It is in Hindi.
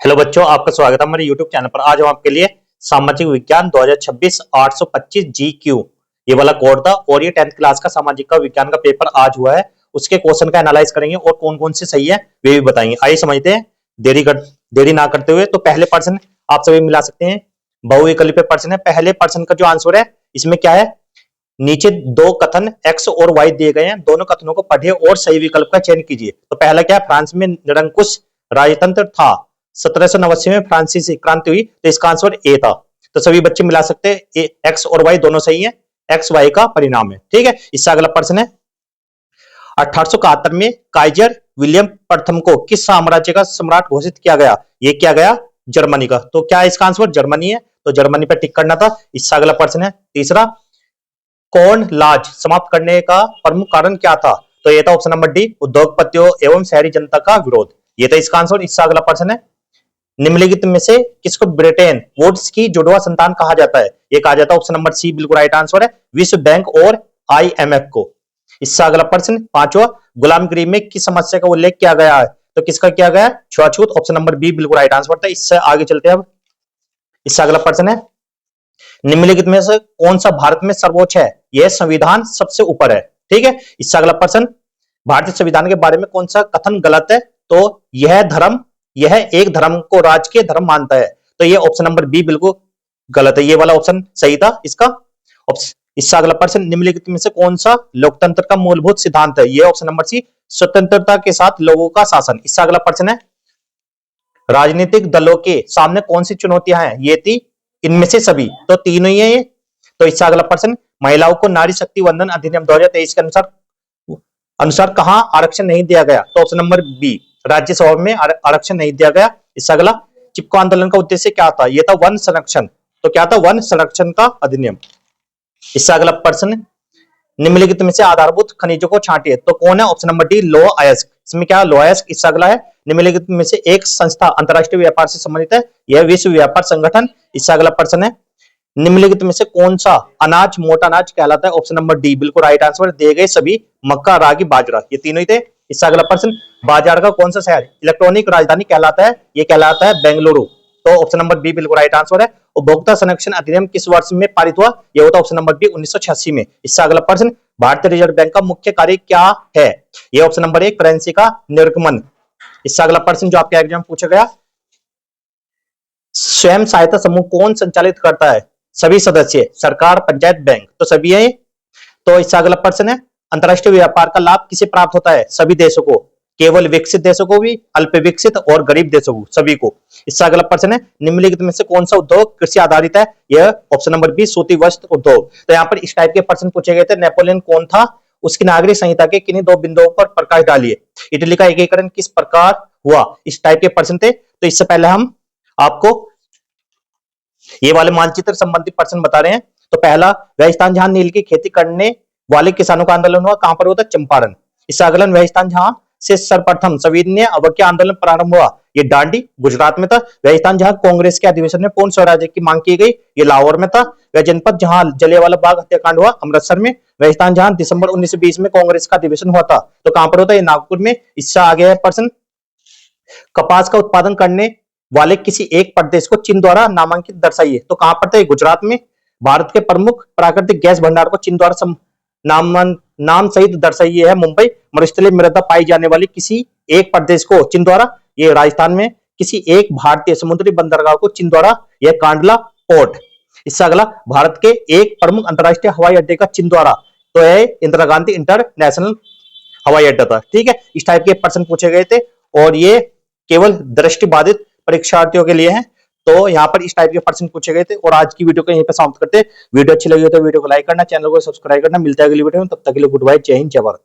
हेलो बच्चों, आपका स्वागत है हमारे YouTube चैनल पर। आज हम आपके लिए सामाजिक विज्ञान 2026 825 GQ ये वाला कोड था और ये 10th क्लास का सामाजिक का विज्ञान का पेपर आज हुआ है। उसके क्वेश्चन का एनालाइज करेंगे और कौन कौन से सही है वे भी बताएंगे। आइए समझते हैं देरी ना करते हुए। तो पहले पर्सन आप सभी मिला सकते हैं, बहुविकल्पीय प्रश्न है। पहले पर्सन का जो आंसर है इसमें क्या है, नीचे दो कथन x और y दिए गए हैं, दोनों कथनों को पढ़िए और सही विकल्प का चयन कीजिए। तो पहला क्या है, फ्रांस में निरंकुश राजतंत्र था, 1789 में फ्रांसीसी क्रांति हुई, तो इसका आंसर ए था। तो सभी बच्चे मिला सकते हैं, एक्स और वाई दोनों सही है, एक्स वाई का परिणाम है। ठीक है, इससे अगला प्रश्न है, 1871 में काइजर विलियम प्रथम को किस साम्राज्य का सम्राट घोषित किया गया? ये किया गया जर्मनी का। तो क्या इसका आंसर जर्मनी है, तो जर्मनी पर टिक करना था। इससे अगला प्रश्न है तीसरा, कॉर्न लाज समाप्त करने का प्रमुख कारण क्या था? तो ये था ऑप्शन नंबर डी, उद्योगपतियों एवं शहरी जनता का विरोध। ये था इसका आंसर। इससे अगला प्रश्न है, निम्नलिखित में से किसको ब्रिटेन वुड्स की जुड़वा संतान कहा जाता है? ये कहा जाता है ऑप्शन नंबर सी बिल्कुल राइट आंसर है, विश्व बैंक और IMF को। इससे अगला प्रश्न पांचवा, गुलामगिरी में किस समस्या का उल्लेख किया गया है? तो किसका किया गया? छुआछूत, ऑप्शन नंबर बी बिल्कुल राइट आंसर था। इससे आगे चलते हैं अब। इससे अगला प्रश्न है, निम्नलिखित में से कौन सा भारत में सर्वोच्च है? यह संविधान सबसे ऊपर है। ठीक है, इससे अगला प्रश्न, भारतीय संविधान के बारे में कौन सा कथन गलत है? तो यह एक धर्म को राजकीय धर्म मानता है। तो ये ऑप्शन नंबर बी बिल्कुल गलत है, ये वाला ऑप्शन सही था इसका। इससे अगला प्रश्न, निम्नलिखित में से कौन सा लोकतंत्र का मूलभूत सिद्धांत है? ये ऑप्शन नंबर सी, स्वतंत्रता के साथ लोगों का शासन। इससे अगला प्रश्न है, राजनीतिक दलों के सामने कौन सी चुनौतियां हैं? ये थी इनमें से सभी, तो तीनों ही है ये। तो इससे अगला प्रश्न, महिलाओं को नारी शक्ति वंदन अधिनियम 2023 के अनुसार कहां आरक्षण नहीं दिया गया? तो ऑप्शन नंबर बी, राज्यसभा में आरक्षण नहीं दिया गया। इससे अगला, चिपको आंदोलन का उद्देश्य क्या था? यह था वन संरक्षण। तो क्या था? वन संरक्षण का अधिनियम। इससे अगला प्रश्न, निम्नलिखित में से आधारभूत खनिजों को छांटिए। तो कौन है? ऑप्शन नंबर डी, लौह अयस्क। इसमें क्या? लौह अयस्क। इससे अगला है, निम्नलिखित में से एक संस्था अंतरराष्ट्रीय व्यापार से संबंधित है, यह विश्व व्यापार संगठन। इससे अगला प्रश्न है, निम्नलिखित में से कौन सा अनाज मोटा अनाज कहलाता है? ऑप्शन नंबर डी बिल्कुल राइट आंसर। दिए गए सभी मक्का, रागी, बाजरा, ये तीनों ही थे। इससे अगला प्रश्न, बाजार का कौन सा शहर इलेक्ट्रॉनिक राजधानी कहलाता है? ये कहलाता है बेंगलुरु। तो ऑप्शन नंबर बी बिल्कुल राइट आंसर है। उपभोक्ता संरक्षण अधिनियम किस वर्ष में पारित हुआ? यह होता ऑप्शन नंबर बी 1986 में। इससे अगला प्रश्न, भारतीय रिजर्व बैंक का मुख्य कार्य क्या है? यह ऑप्शन नंबर एक, करेंसी का निर्गमन। इससे अगला प्रश्न जो आपके एग्जाम पूछा गया, स्वयं सहायता समूह कौन संचालित करता है? सभी सदस्य, सरकार, पंचायत, बैंक, तो सभी है। तो इससे अगला प्रश्न है, अंतरराष्ट्रीय व्यापार का लाभ किसे प्राप्त होता है? सभी देशों को, केवल विकसित देशों को भी, अल्प विकसित और गरीब देशों को, सभी को। इससे अगला प्रश्न है, निम्नलिखित में से कौन सा उद्योग कृषि आधारित है? यह ऑप्शन नंबर बी, सूती वस्त्र उद्योग। तो यहाँ पर इस टाइप के प्रश्न पूछे गए थे। नेपोलियन कौन था? उसकी नागरिक संहिता के किन्हीं दो बिंदुओं पर प्रकाश डालिए। इटली का एकीकरण किस प्रकार हुआ? इस टाइप के प्रश्न थे। तो इससे पहले हम आपको ये वाले मानचित्र संबंधी प्रश्न बता रहे हैं। तो पहला, वह स्थान जहां नील की खेती करने वाले किसानों का आंदोलन हुआ, कहां पर हुआ था? चंपारण। इससे अगला, वह स्थान जहां से सर्वप्रथम सविनय अवज्ञा आंदोलन प्रारंभ हुआ, ये डांडी, गुजरात में था। वह स्थान जहां कांग्रेस के अधिवेशन में पूर्ण स्वराज्य की मांग की गई, ये लाहौर में था। वह जनपद जहां जलियांवाला बाग हत्याकांड हुआ, अमृतसर में। वह स्थान जहां दिसंबर 1920 में कांग्रेस का अधिवेशन हुआ था, तो कहां पर होता है? नागपुर में। इससे आगे है प्रश्न, कपास का उत्पादन करने वाले किसी एक प्रदेश को चीन द्वारा नामांकित दर्शाइए। तो कहां पर थे? गुजरात में। भारत के प्रमुख प्राकृतिक गैस भंडार को चीन द्वारा नाम सहित दर्शाइए है मुंबई। मरुस्थलीय मृदा पाई जाने वाली किसी एक प्रदेश को चीन द्वारा, ये राजस्थान में। किसी एक भारतीय समुद्री बंदरगाह को चीन द्वारा, यह कांडला पोर्ट। इससे अगला, भारत के एक प्रमुख अंतरराष्ट्रीय हवाई अड्डे का चीन द्वारा, तो यह इंदिरा गांधी इंटरनेशनल हवाई अड्डा था। ठीक है, इस टाइप के प्रश्न पूछे गए थे और ये केवल दृष्टिबाधित परीक्षार्थियों के लिए हैं। तो यहाँ पर इस टाइप के प्रश्न पूछे गए थे और आज की वीडियो को यहीं पे समाप्त करते हैं। वीडियो अच्छी लगी हो तो वीडियो को लाइक करना, चैनल को सब्सक्राइब करना। मिलता है अगली वीडियो में, तब तक के लिए गुड बाय, जय हिंद, जय भारत।